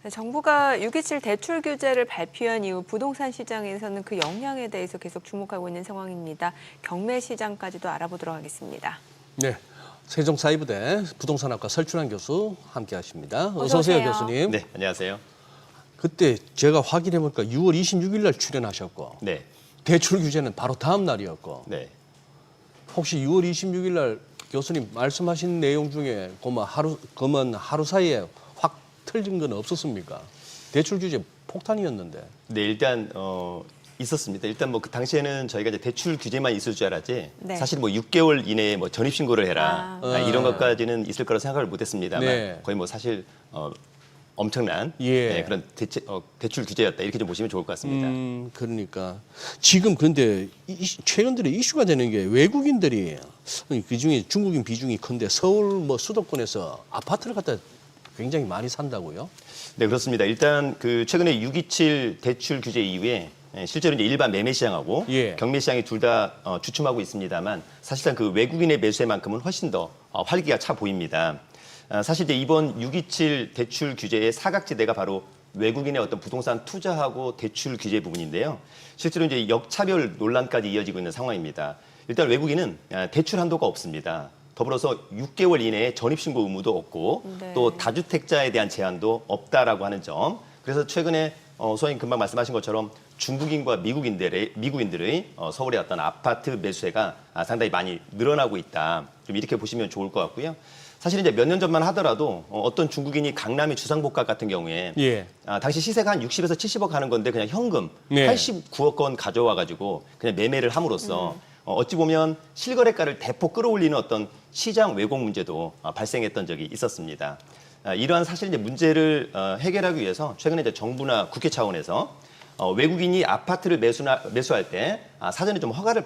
네, 정부가 6.27 대출 규제를 발표한 이후 부동산 시장에서는 그 영향에 대해서 계속 주목하고 있는 상황입니다. 경매 시장까지도 알아보도록 하겠습니다. 네, 세종사이부대 부동산학과 설춘환 교수 함께하십니다. 어서 오세요, 교수님. 네, 안녕하세요. 그때 제가 확인해 보니까 6월 26일 날 출연하셨고, 네, 대출 규제는 바로 다음 날이었고, 네. 혹시 6월 26일 날 교수님 말씀하신 내용 중에 그만 하루 사이에 확 틀린 건 없었습니까? 대출 규제 폭탄이었는데. 네, 일단 있었습니다. 일단 뭐 그 당시에는 저희가 이제 대출 규제만 있을 줄 알았지, 네. 사실 뭐 6개월 이내에 뭐 전입 신고를 해라 이런 것까지는 있을 거라 생각을 못했습니다만 네. 거의 뭐 사실 엄청난 예. 네, 그런 대출 규제였다 이렇게 좀 보시면 좋을 것 같습니다. 그러니까 지금 근데 최근 들에 이슈가 되는 게 외국인들이 그중에 중국인 비중이 큰데 서울 뭐 수도권에서 아파트를 갖다 굉장히 많이 산다고요? 네, 그렇습니다. 일단 그 최근에 6.27 대출 규제 이후에 실제로 이제 일반 매매 시장하고 예. 경매 시장이 둘 다 주춤하고 있습니다만 사실상 그 외국인의 매수에만큼은 훨씬 더 활기가 차 보입니다. 사실 이제 이번 6.27 대출 규제의 사각지대가 바로 외국인의 어떤 부동산 투자하고 대출 규제 부분인데요. 실제로 이제 역차별 논란까지 이어지고 있는 상황입니다. 일단 외국인은 대출 한도가 없습니다. 더불어서 6개월 이내에 전입신고 의무도 없고 네. 또 다주택자에 대한 제한도 없다라고 하는 점. 그래서 최근에 소장님 금방 말씀하신 것처럼 중국인과 미국인들의 서울의 어떤 아파트 매수세가 상당히 많이 늘어나고 있다. 좀 이렇게 보시면 좋을 것 같고요. 사실 이제 몇 년 전만 하더라도 어떤 중국인이 강남의 주상복합 같은 경우에 예. 당시 시세가 한 60에서 70억 하는 건데 그냥 현금 네. 89억 원 가져와 가지고 그냥 매매를 함으로써 어찌 보면 실거래가를 대폭 끌어올리는 어떤 시장 왜곡 문제도 발생했던 적이 있었습니다. 이러한 사실 이제 문제를 해결하기 위해서 최근에 이제 정부나 국회 차원에서 외국인이 아파트를 매수할 때 사전에 좀 허가를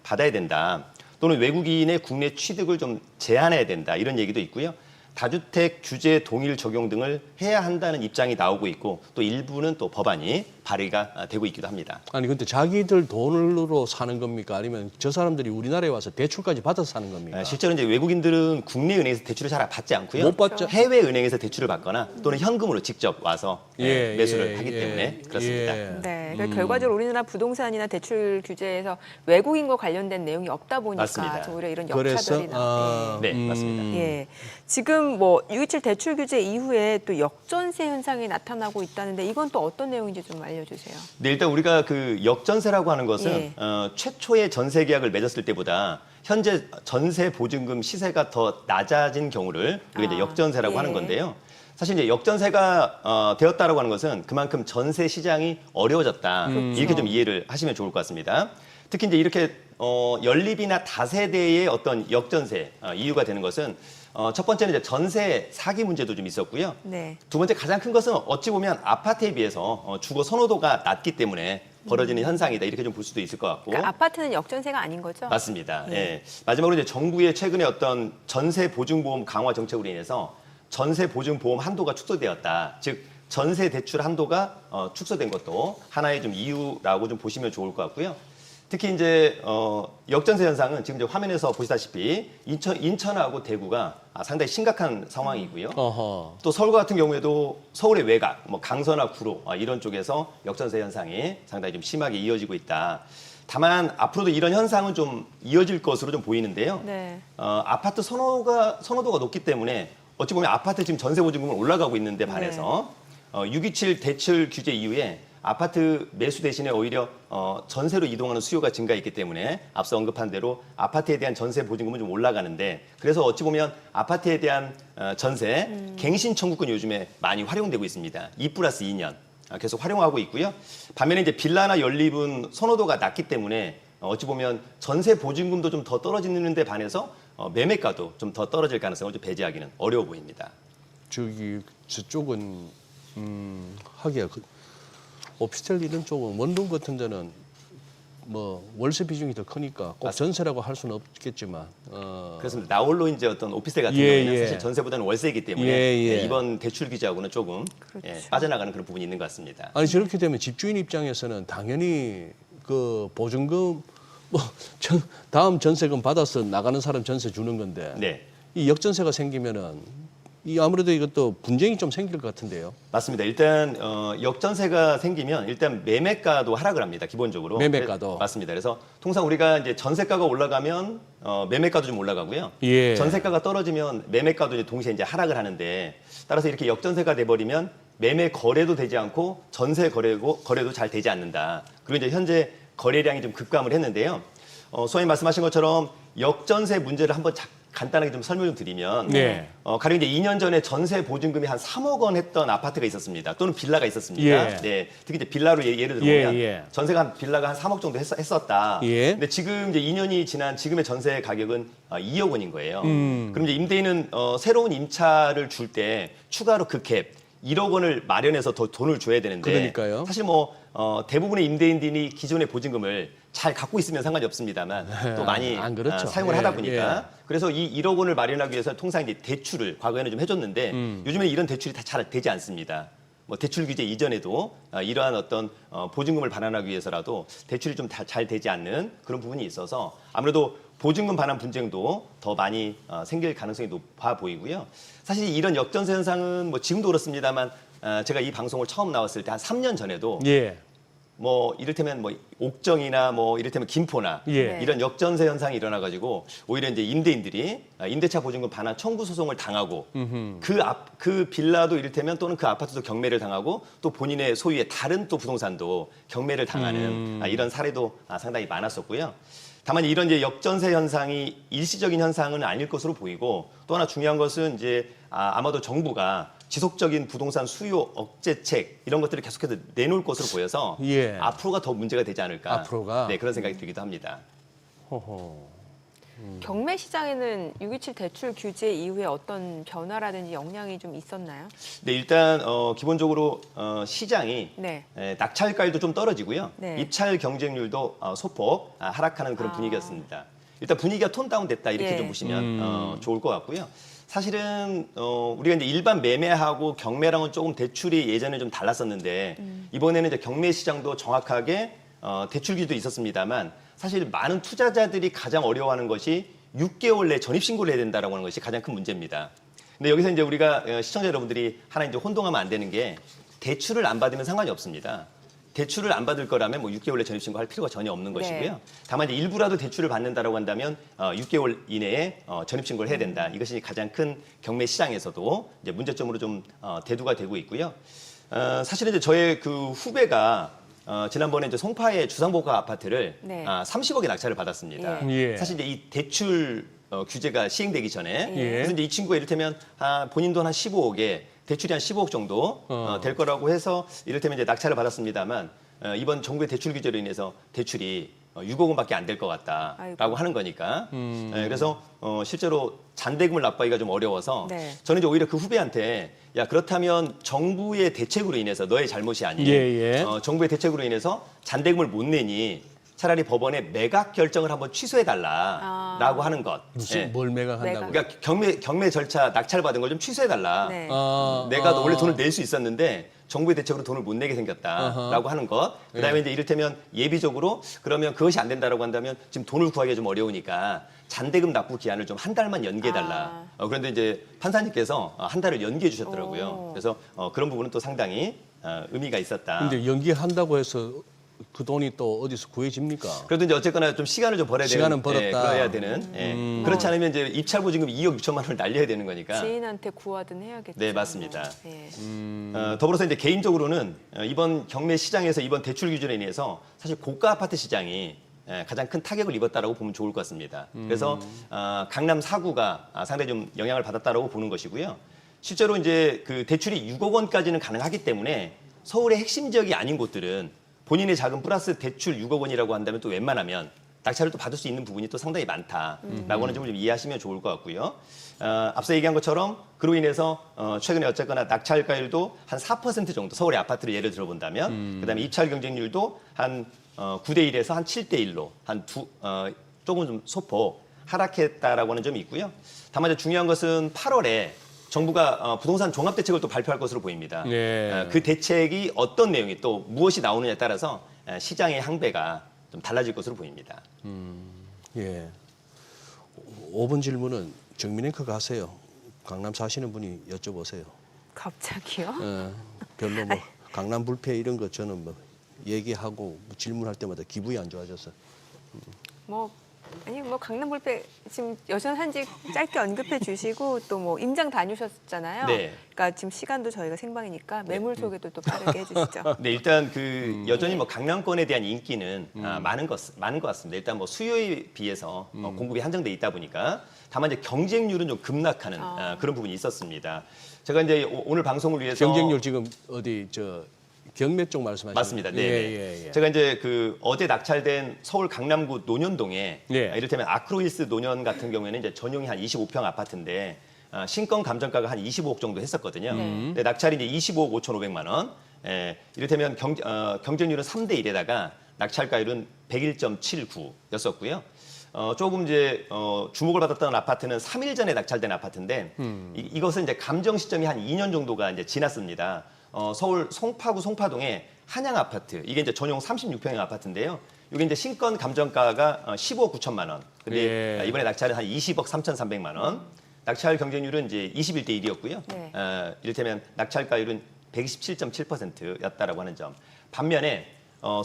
받아야 된다. 또는 외국인의 국내 취득을 좀 제한해야 된다. 이런 얘기도 있고요. 다주택 규제 동일 적용 등을 해야 한다는 입장이 나오고 있고 또 일부는 또 법안이 발의가 되고 있기도 합니다. 아니 근데 자기들 돈으로 사는 겁니까? 아니면 저 사람들이 우리나라에 와서 대출까지 받아서 사는 겁니까? 실제로 이제 외국인들은 국내 은행에서 대출을 잘 받지 않고요. 못 받죠. 해외 은행에서 대출을 받거나 또는 현금으로 직접 와서 매수를 하기 때문에 그렇습니다. 네, 그러니까 결과적으로 우리나라 부동산이나 대출 규제에서 외국인과 관련된 내용이 없다 보니까 맞습니다. 오히려 이런 그래서 역차별이나 네, 맞습니다. 예. 지금 뭐 6.27 대출 규제 이후에 또 역전세 현상이 나타나고 있다는데 이건 또 어떤 내용인지 좀 알려주세요. 네, 일단 우리가 그 역전세라고 하는 것은 예. 최초의 전세 계약을 맺었을 때보다 현재 전세 보증금 시세가 더 낮아진 경우를 우리가 이제 역전세라고 예. 하는 건데요. 사실 이제 역전세가 되었다라고 하는 것은 그만큼 전세 시장이 어려워졌다. 이렇게 좀 이해를 하시면 좋을 것 같습니다. 특히 이제 이렇게 연립이나 다세대의 어떤 역전세 이유가 되는 것은 첫 번째는 이제 전세 사기 문제도 좀 있었고요. 네. 두 번째 가장 큰 것은 어찌 보면 아파트에 비해서 주거 선호도가 낮기 때문에 벌어지는 현상이다 이렇게 좀 볼 수도 있을 것 같고. 그러니까 아파트는 역전세가 아닌 거죠? 맞습니다. 예. 예. 마지막으로 이제 정부의 최근에 어떤 전세 보증보험 강화 정책으로 인해서 전세 보증보험 한도가 축소되었다. 즉 전세 대출 한도가 축소된 것도 하나의 좀 이유라고 좀 보시면 좋을 것 같고요. 특히 이제 역전세 현상은 지금 이제 화면에서 보시다시피 인천하고 대구가 상당히 심각한 상황이고요. 어허. 또 서울 같은 경우에도 서울의 외곽, 뭐 강서나 구로 이런 쪽에서 역전세 현상이 상당히 좀 심하게 이어지고 있다. 다만 앞으로도 이런 현상은 좀 이어질 것으로 좀 보이는데요. 네. 아파트 선호도가 높기 때문에 어찌 보면 아파트 지금 전세 보증금은 올라가고 있는데 반해서 6.27 대출 규제 이후에 아파트 매수 대신에 오히려 전세로 이동하는 수요가 증가했기 때문에 앞서 언급한 대로 아파트에 대한 전세 보증금은 좀 올라가는데 그래서 어찌 보면 아파트에 대한 전세 갱신 청구권 요즘에 많이 활용되고 있습니다. 2+2년 계속 활용하고 있고요. 반면에 이제 빌라나 연립은 선호도가 낮기 때문에 어찌 보면 전세 보증금도 좀 더 떨어지는 데 반해서 매매가도 좀 더 떨어질 가능성을 좀 배제하기는 어려워 보입니다. 저쪽은 하기야 오피스텔 이런 쪽은 원룸 같은 데는 뭐 월세 비중이 더 크니까 꼭 전세라고 할 수는 없겠지만 그렇습니다. 나홀로 이제 어떤 오피스텔 같은 예, 경우에는 예. 사실 전세보다는 월세이기 때문에 예. 이번 대출 규제하고는 조금 그렇죠. 빠져나가는 그런 부분이 있는 것 같습니다. 아니 저렇게 되면 집주인 입장에서는 당연히 그 보증금 뭐 다음 전세금 받아서 나가는 사람 전세 주는 건데 네. 이 역전세가 생기면은 이 아무래도 이것도 분쟁이 좀 생길 것 같은데요. 맞습니다. 일단 역전세가 생기면 일단 매매가도 하락을 합니다. 기본적으로. 매매가도. 맞습니다. 그래서 통상 우리가 이제 전세가가 올라가면 매매가도 좀 올라가고요. 예. 전세가가 떨어지면 매매가도 이제 동시에 이제 하락을 하는데 따라서 이렇게 역전세가 돼버리면 매매 거래도 되지 않고 전세 거래도 잘 되지 않는다. 그리고 이제 현재 거래량이 좀 급감을 했는데요. 소장님 말씀하신 것처럼 역전세 문제를 한번 간단하게 좀 설명 좀 드리면 네. 가령 이제 2년 전에 전세 보증금이 한 3억 원 했던 아파트가 있었습니다. 또는 빌라가 있었습니다. 예. 네, 특히 이제 빌라로 예를 들어보면 예. 전세가 빌라가 한 3억 정도 했었다. 예. 근데 지금 이제 2년이 지난 지금의 전세 가격은 2억 원인 거예요. 그럼 이제 임대인은 새로운 임차를 줄 때 추가로 그 갭 1억 원을 마련해서 더 돈을 줘야 되는데 그러니까요. 사실 뭐 대부분의 임대인들이 기존의 보증금을 잘 갖고 있으면 상관이 없습니다만 또 많이 안 그렇죠. 사용을 예, 하다 보니까 예. 그래서 이 1억 원을 마련하기 위해서 통상 이제 대출을 과거에는 좀 해줬는데 요즘에는 이런 대출이 다 잘 되지 않습니다. 뭐 대출 규제 이전에도 이러한 어떤 보증금을 반환하기 위해서라도 대출이 좀 잘 되지 않는 그런 부분이 있어서 아무래도 보증금 반환 분쟁도 더 많이 생길 가능성이 높아 보이고요. 사실 이런 역전세 현상은 뭐 지금도 그렇습니다만 제가 이 방송을 처음 나왔을 때 한 3년 전에도 예. 뭐 이를테면 뭐 옥정이나 뭐 이를테면 김포나 예. 이런 역전세 현상이 일어나 가지고 오히려 이제 임대인들이 임대차 보증금 반환 청구 소송을 당하고 그 빌라도 이를테면 또는 그 아파트도 경매를 당하고 또 본인의 소유의 다른 또 부동산도 경매를 당하는 이런 사례도 상당히 많았었고요. 다만 이런 이제 역전세 현상이 일시적인 현상은 아닐 것으로 보이고 또 하나 중요한 것은 이제 아마도 정부가 지속적인 부동산 수요 억제책 이런 것들을 계속해서 내놓을 것으로 보여서 예. 앞으로가 더 문제가 되지 않을까. 앞으로가? 네, 그런 생각이 들기도 합니다. 호호. 경매 시장에는 6.27 대출 규제 이후에 어떤 변화라든지 영향이 좀 있었나요? 네, 일단 기본적으로 시장이 네. 낙찰가율도 좀 떨어지고요. 네. 입찰 경쟁률도 소폭 하락하는 그런 분위기였습니다. 일단 분위기가 톤 다운 됐다 이렇게 예. 좀 보시면 좋을 것 같고요. 사실은 우리가 이제 일반 매매하고 경매랑은 조금 대출이 예전에 좀 달랐었는데 이번에는 이제 경매 시장도 정확하게 대출 규제도 있었습니다만 사실 많은 투자자들이 가장 어려워하는 것이 6개월 내 전입 신고를 해야 된다라고 하는 것이 가장 큰 문제입니다. 근데 여기서 이제 우리가 시청자 여러분들이 하나 이제 혼동하면 안 되는 게 대출을 안 받으면 상관이 없습니다. 대출을 안 받을 거라면 뭐 6개월 내 전입신고 할 필요가 전혀 없는 네. 것이고요. 다만 이제 일부라도 대출을 받는다라고 한다면 6개월 이내에 전입신고를 해야 된다. 이것이 가장 큰 경매 시장에서도 이제 문제점으로 좀 대두가 되고 있고요. 사실은 이제 저의 그 후배가 지난번에 이제 송파의 주상복합 아파트를 네. 30억에 낙찰을 받았습니다. 예. 사실 이제 이 대출 규제가 시행되기 전에 예. 그래서 이제 이 친구가 이를테면 본인 돈 한 15억에 대출이 한 15억 정도 될 거라고 해서 이를테면 이제 낙찰을 받았습니다만 이번 정부의 대출 규제로 인해서 대출이 6억 원밖에 안 될 것 같다라고 아이고. 하는 거니까 그래서 실제로 잔대금을 납부하기가 좀 어려워서 네. 저는 이제 오히려 그 후배한테 야 그렇다면 정부의 대책으로 인해서 너의 잘못이 아닌 예. 정부의 대책으로 인해서 잔대금을 못 내니 차라리 법원에 매각 결정을 한번 취소해달라라고 하는 것. 무슨 예. 뭘 매각한다고? 매각. 그러니까 경매 절차 낙찰받은 걸 좀 취소해달라. 네. 내가 원래 돈을 낼 수 있었는데 정부의 대책으로 돈을 못 내게 생겼다라고 하는 것. 그다음에 이제 이를테면 예비적으로 그러면 그것이 안 된다라고 한다면 지금 돈을 구하기가 좀 어려우니까 잔대금 납부 기한을 좀 한 달만 연기해달라. 그런데 이제 판사님께서 한 달을 연기해 주셨더라고요. 오. 그래서 그런 부분은 또 상당히 의미가 있었다. 근데 연기한다고 해서 그 돈이 또 어디서 구해집니까? 그래도 이제 어쨌거나 좀 시간을 좀 벌어야 시간은 되는, 벌었다. 그래야 되는. 그렇지 않으면 이제 입찰 보증금 2억 6천만 원을 날려야 되는 거니까. 지인한테 구하든 해야겠죠. 네, 맞습니다. 예. 더불어서 이제 개인적으로는 이번 경매 시장에서 이번 대출 규제로 인해서 사실 고가 아파트 시장이 가장 큰 타격을 입었다라고 보면 좋을 것 같습니다. 그래서 강남 4구가 상당히 좀 영향을 받았다라고 보는 것이고요. 실제로 이제 그 대출이 6억 원까지는 가능하기 때문에 서울의 핵심 지역이 아닌 곳들은 본인의 자금 플러스 대출 6억 원이라고 한다면 또 웬만하면 낙찰을 또 받을 수 있는 부분이 또 상당히 많다라고 하는 점을 좀 이해하시면 좋을 것 같고요. 앞서 얘기한 것처럼 그로 인해서 최근에 어쨌거나 낙찰가율도 한 4% 정도 서울의 아파트를 예를 들어본다면 그다음에 입찰 경쟁률도 한 9대 1에서 한 7대 1로 조금 좀 소폭 하락했다라고 하는 점이 있고요. 다만 이제 중요한 것은 8월에 정부가 부동산 종합대책을 또 발표할 것으로 보입니다. 네. 그 대책이 어떤 내용이 또 무엇이 나오느냐에 따라서 시장의 항배가 좀 달라질 것으로 보입니다. 예. 5번 질문은 정민앵커가 하세요. 강남 사시는 분이 여쭤보세요. 갑자기요? 별로 뭐 강남 불패 이런 거 저는 뭐 얘기하고 뭐 질문할 때마다 기분이 안 좋아져서. 뭐 강남 불패 지금 여전한지 짧게 언급해 주시고 또 뭐 임장 다녀오셨잖아요. 네. 그러니까 지금 시간도 저희가 생방이니까 매물 소개도 또 빠르게 해주시죠. 네, 일단 그 여전히 뭐 강남권에 대한 인기는 많은 것 같습니다. 일단 뭐 수요에 비해서 공급이 한정돼 있다 보니까 다만 이제 경쟁률은 좀 급락하는 그런 부분이 있었습니다. 제가 이제 오늘 방송을 위해서 경쟁률 지금 어디 저 경매 쪽 말씀하시는 맞습니다. 네. 예. 제가 이제 그 어제 낙찰된 서울 강남구 논현동에 예. 이를테면 아크로힐스 논현 같은 경우에는 이제 전용이 한 25평 아파트인데 신권 감정가가 한 25억 정도 했었거든요. 근데 낙찰이 이제 25억 5,500만 원. 이를테면 경쟁률은 3대 1에다가 낙찰가율은 101.79였었고요. 조금 이제 주목을 받았던 아파트는 3일 전에 낙찰된 아파트인데 이것은 이제 감정 시점이 한 2년 정도가 이제 지났습니다. 서울 송파구 송파동의 한양 아파트 이게 이제 전용 36평형 아파트인데요. 이게 이제 신권 감정가가 15억 9천만 원. 근데 예. 이번에 낙찰은 한 20억 3,300만 원. 낙찰 경쟁률은 이제 21대 1이었고요. 네. 이를테면 낙찰가율은 127.7%였다라고 하는 점. 반면에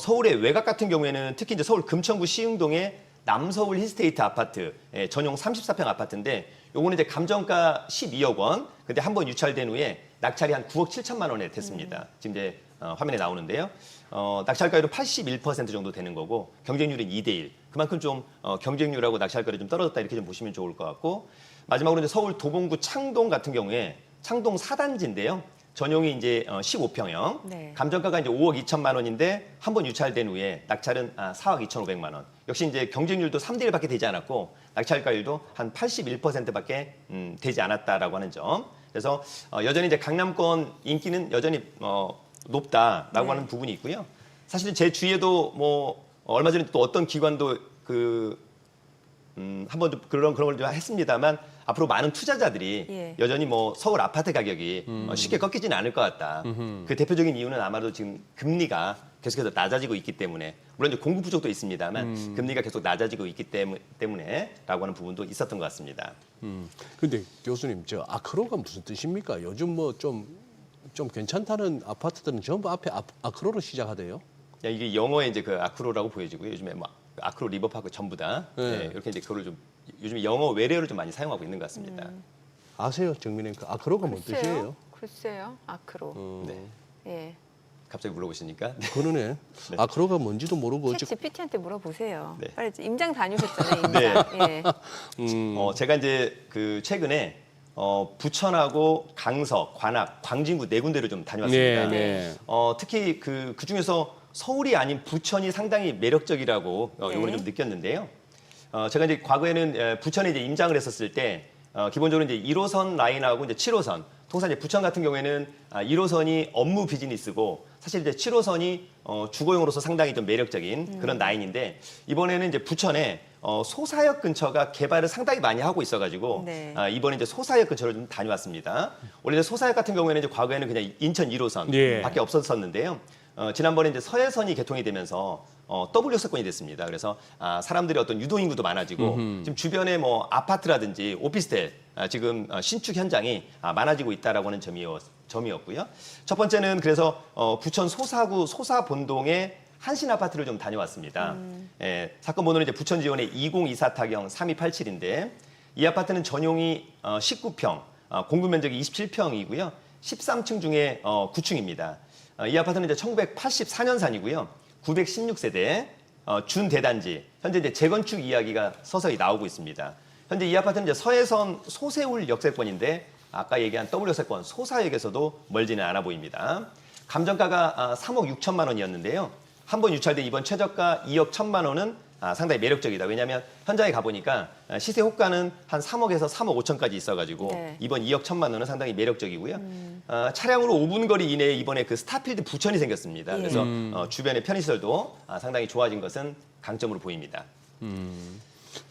서울의 외곽 같은 경우에는 특히 이제 서울 금천구 시흥동의 남서울 힐스테이트 아파트 전용 34평 아파트인데 요거는 이제 감정가 12억 원. 근데 한 번 유찰된 후에 낙찰이 한 9억 7천만 원에 됐습니다. 지금 이제 화면에 나오는데요. 낙찰가율은 81% 정도 되는 거고 경쟁률은 2대 1. 그만큼 좀 경쟁률하고 낙찰가율이 좀 떨어졌다 이렇게 좀 보시면 좋을 것 같고 마지막으로 이제 서울 도봉구 창동 같은 경우에 창동 4단지인데요. 전용이 이제 15평형. 네. 감정가가 이제 5억 2천만 원인데 한 번 유찰된 후에 낙찰은 4억 2,500만 원. 역시 이제 경쟁률도 3대 1밖에 되지 않았고 낙찰가율도 한 81%밖에 되지 않았다라고 하는 점. 그래서 여전히 이제 강남권 인기는 여전히 높다라고 네. 하는 부분이 있고요. 사실은 제 주위에도 뭐 얼마 전에 또 어떤 기관도 한번 좀 그런 걸 좀 했습니다만 앞으로 많은 투자자들이 예. 여전히 뭐 서울 아파트 가격이 쉽게 꺾이지는 않을 것 같다. 그 대표적인 이유는 아마도 지금 금리가 계속해서 낮아지고 있기 때문에 물론 이제 공급 부족도 있습니다만 금리가 계속 낮아지고 있기 때문에라고 하는 부분도 있었던 것 같습니다. 근데 교수님 저 아크로가 무슨 뜻입니까? 요즘 뭐 좀 괜찮다는 아파트들은 전부 앞에 아크로로 시작하대요. 이게 영어의 이제 그 아크로라고 보여지고요. 요즘에 뭐 아크로 리버파크 전부 다 네. 이렇게 이제 그거를 좀 요즘 영어 외래어를 좀 많이 사용하고 있는 것 같습니다. 아세요, 정민님? 그 아크로가 뭔 뜻이에요? 글쎄요. 아크로. 네. 예. 갑자기 물어보시니까 그러네. 아크로가 뭔지도 모르고 챗 GPT한테 물어보세요. 네. 빨리 임장 다녀오셨잖아요. 임장. 예. 제가 이제 그 최근에 부천하고 강서, 관악, 광진구 네 군데를 좀 다녀왔습니다. 네. 특히 그 중에서 서울이 아닌 부천이 상당히 매력적이라고 이번에 좀 느꼈는데요. 제가 이제 과거에는 부천에 이제 임장을 했었을 때 기본적으로 이제 1호선 라인하고 이제 7호선 통상 이제 부천 같은 경우에는 1호선이 업무 비즈니스고 사실 이제 7호선이 주거용으로서 상당히 좀 매력적인 그런 라인인데 이번에는 이제 부천에 소사역 근처가 개발을 상당히 많이 하고 있어가지고 네. 이번에 이제 소사역 근처를 좀 다녀왔습니다. 원래 이제 소사역 같은 경우에는 이제 과거에는 그냥 인천 1호선 예. 밖에 없었었는데요. 지난번에 이제 서해선이 개통이 되면서 W석권이 됐습니다. 그래서 사람들이 어떤 유동인구도 많아지고 지금 주변에 뭐 아파트라든지 오피스텔 지금 신축 현장이 많아지고 있다라고 하는 점이었고요. 첫 번째는 그래서 부천 소사구 소사본동의 한신 아파트를 좀 다녀왔습니다. 사건 번호는 이제 부천 지원의 2024 타경 3287인데 이 아파트는 전용이 19평, 공급 면적이 27평이고요. 13층 중에 9층입니다. 이 아파트는 이제 1984년산이고요. 916세대, 준대단지. 현재 이제 재건축 이야기가 서서히 나오고 있습니다. 현재 이 아파트는 이제 서해선 소세울 역세권인데 아까 얘기한 W역세권 소사역에서도 멀지는 않아 보입니다. 감정가가 3억 6천만 원이었는데요. 한 번 유찰된 이번 최저가 2억 1천만 원은 상당히 매력적이다. 왜냐하면 현장에 가보니까 시세 호가는 한 3억에서 3억 5천까지 있어가지고 네. 이번 2억 1천만 원은 상당히 매력적이고요. 차량으로 5분 거리 이내에 이번에 그 스타필드 부천이 생겼습니다. 예. 그래서 주변의 편의시설도 상당히 좋아진 것은 강점으로 보입니다.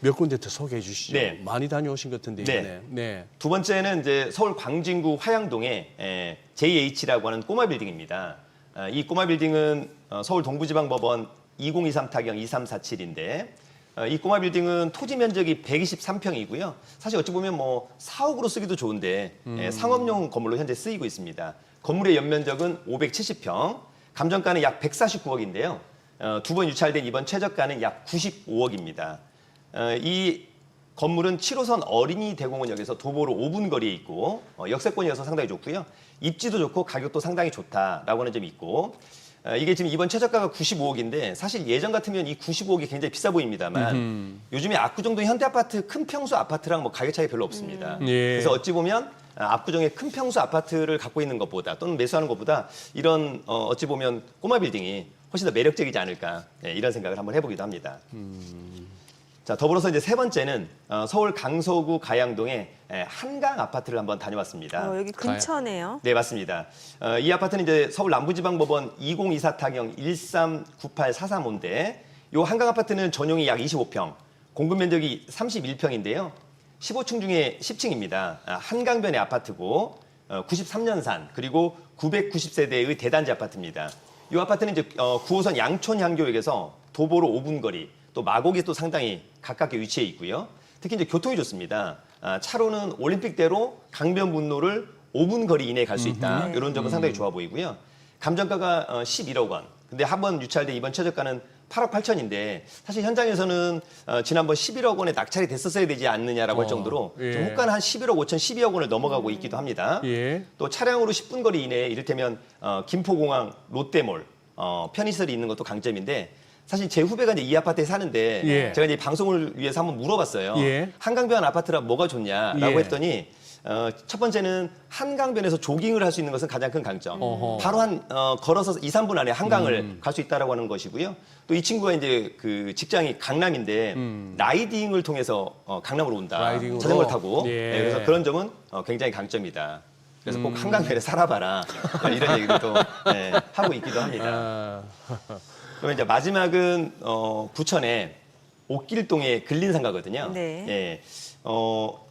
몇 군데 더 소개해 주시죠. 네. 많이 다녀오신 것 같은데 네. 이번에. 네. 두 번째는 이제 서울 광진구 화양동의 JH라고 하는 꼬마 빌딩입니다. 이 꼬마 빌딩은 서울 동부지방법원 2023 타경 2347인데 이 꼬마 빌딩은 토지 면적이 123평이고요. 사실 어찌 보면 뭐 사옥으로 쓰기도 좋은데 상업용 건물로 현재 쓰이고 있습니다. 건물의 연면적은 570평, 감정가는 약 149억인데요. 두 번 유찰된 이번 최저가는 약 95억입니다. 이 건물은 7호선 어린이 대공원역에서 도보로 5분 거리에 있고 역세권이어서 상당히 좋고요. 입지도 좋고 가격도 상당히 좋다라고 하는 점이 있고 이게 지금 이번 최저가가 95억인데 사실 예전 같으면 이 95억이 굉장히 비싸 보입니다만 요즘에 압구정동 현대아파트 큰 평수 아파트랑 뭐 가격 차이 별로 없습니다. 예. 그래서 어찌 보면 압구정의 큰 평수 아파트를 갖고 있는 것보다 또는 매수하는 것보다 이런 어찌 보면 꼬마 빌딩이 훨씬 더 매력적이지 않을까 이런 생각을 한번 해보기도 합니다. 자, 더불어서 이제 세 번째는 서울 강서구 가양동의 한강 아파트를 한번 다녀왔습니다. 여기 근처네요. 네, 맞습니다. 이 아파트는 이제 서울 남부지방법원 2024 타경 139843호인데 이 한강 아파트는 전용이 약 25평, 공급 면적이 31평인데요. 15층 중에 10층입니다. 한강변의 아파트고 93년산 그리고 990세대의 대단지 아파트입니다. 이 아파트는 이제 9호선 양촌향교역에서 도보로 5분 거리, 또 마곡이 또 상당히 가깝게 위치해 있고요. 특히 이제 교통이 좋습니다. 차로는 올림픽대로 강변북로를 5분 거리 이내에 갈 수 있다. 이런 점은 상당히 좋아 보이고요. 감정가가 11억 원. 근데 한번 유찰된 이번 최저가는 8억 8천인데 사실 현장에서는 지난번 11억 원에 낙찰이 됐었어야 되지 않느냐라고 할 정도로 예. 좀 호가는 한 11억 5천, 12억 원을 넘어가고 있기도 합니다. 예. 또 차량으로 10분 거리 이내에 이를테면 김포공항, 롯데몰, 편의시설이 있는 것도 강점인데 사실 제 후배가 이제 이 아파트에 사는데 예. 제가 이제 방송을 위해서 한번 물어봤어요. 예. 한강변 아파트라 뭐가 좋냐라고 예. 했더니 첫 번째는 한강변에서 조깅을 할 수 있는 것은 가장 큰 강점. 어허. 바로 걸어서 2, 3분 안에 한강을 갈 수 있다라고 하는 것이고요. 또 이 친구가 이제 그 직장이 강남인데 라이딩을 통해서 강남으로 온다. 라이딩으로? 자전거를 타고. 예. 네, 그래서 그런 점은 굉장히 강점이다. 그래서 꼭 한강변에 살아봐라. 이런 얘기를 또 하고 있기도 합니다. 아, 그러면 이제 마지막은 부천의 옥길동의 근린상가거든요. 네. 예.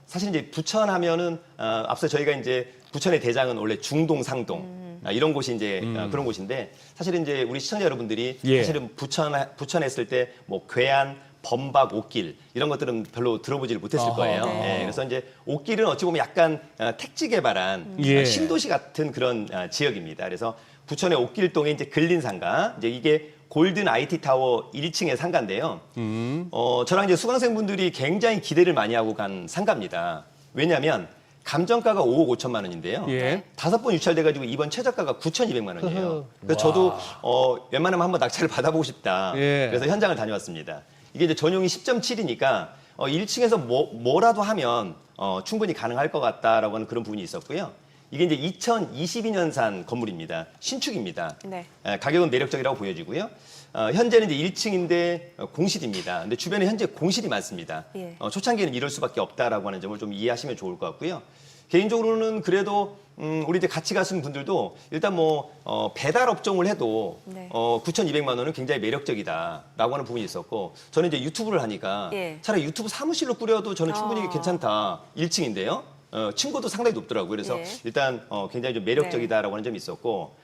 사실 이제 부천 하면은 앞서 저희가 이제 부천의 대장은 원래 중동, 상동 이런 곳이 이제 그런 곳인데 사실은 이제 우리 시청자 여러분들이 예. 사실은 부천 했을 때 뭐 괴안, 범박, 옥길 이런 것들은 별로 들어보지를 못했을 어허. 거예요. 네. 예, 그래서 이제 옥길은 어찌 보면 약간 택지 개발한 예. 신도시 같은 그런 지역입니다. 그래서 부천의 옥길동에 이제 근린상가 이제 이게 골든 IT 타워 1층의 상가인데요. 저랑 이제 수강생분들이 굉장히 기대를 많이 하고 간 상가입니다. 왜냐하면 감정가가 5억 5천만 원인데요. 예. 5번 유찰돼가지고 이번 최저가가 9,200만 원이에요. 그래서 저도 웬만하면 한번 낙찰을 받아보고 싶다. 예. 그래서 현장을 다녀왔습니다. 이게 이제 전용이 10.7이니까 1층에서 뭐라도 하면 충분히 가능할 것 같다라고 하는 그런 부분이 있었고요. 이게 이제 2022년산 건물입니다. 신축입니다. 네. 가격은 매력적이라고 보여지고요. 현재는 이제 1층인데 공실입니다. 근데 주변에 현재 공실이 많습니다. 예. 초창기에는 이럴 수밖에 없다라고 하는 점을 좀 이해하시면 좋을 것 같고요. 개인적으로는 그래도 우리 이제 같이 가시는 분들도 일단 뭐 배달 업종을 해도 네. 9,200만 원은 굉장히 매력적이다라고 하는 부분이 있었고 저는 이제 유튜브를 하니까 예. 차라리 유튜브 사무실로 꾸려도 저는 충분히 어. 괜찮다. 1층인데요. 층고도 상당히 높더라고요. 그래서 예. 일단 굉장히 좀 매력적이다라고 하는 점이 있었고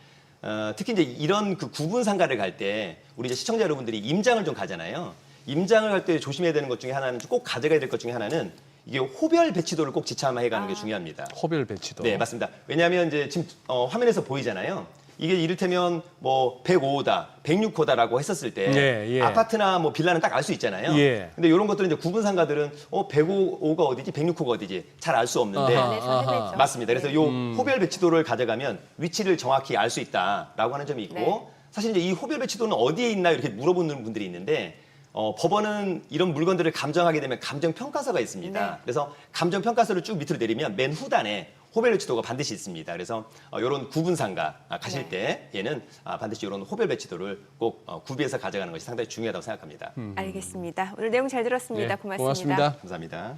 특히 이제 이런 그 구분 상가를 갈 때 우리 이제 시청자 여러분들이 임장을 좀 가잖아요. 임장을 갈 때 조심해야 되는 것 중에 하나는 꼭 가져가야 될 것 중에 하나는 이게 호별 배치도를 꼭 지참해 가는 게 중요합니다. 호별 배치도. 네, 맞습니다. 왜냐하면 이제 지금 화면에서 보이잖아요. 이게 이를테면 뭐 105호다, 106호다라고 했었을 때 예, 예. 아파트나 뭐 빌라는 딱 알 수 있잖아요. 예. 근데 이런 것들은 이제 구분 상가들은 105호가 어디지, 106호가 어디지 잘 알 수 없는데 아하. 안에서 헤매죠. 맞습니다. 그래서 네. 요 호별 배치도를 가져가면 위치를 정확히 알 수 있다라고 하는 점이 있고 네. 사실 이제 이 호별 배치도는 어디에 있나 이렇게 물어보는 분들이 있는데 법원은 이런 물건들을 감정하게 되면 감정평가서가 있습니다. 네. 그래서 감정평가서를 쭉 밑으로 내리면 맨 후단에 호별 배치도가 반드시 있습니다. 그래서 이런 구분상가 가실 때 얘는 반드시 이런 호별 배치도를 꼭 구비해서 가져가는 것이 상당히 중요하다고 생각합니다. 알겠습니다. 오늘 내용 잘 들었습니다. 예, 고맙습니다. 고맙습니다. 감사합니다.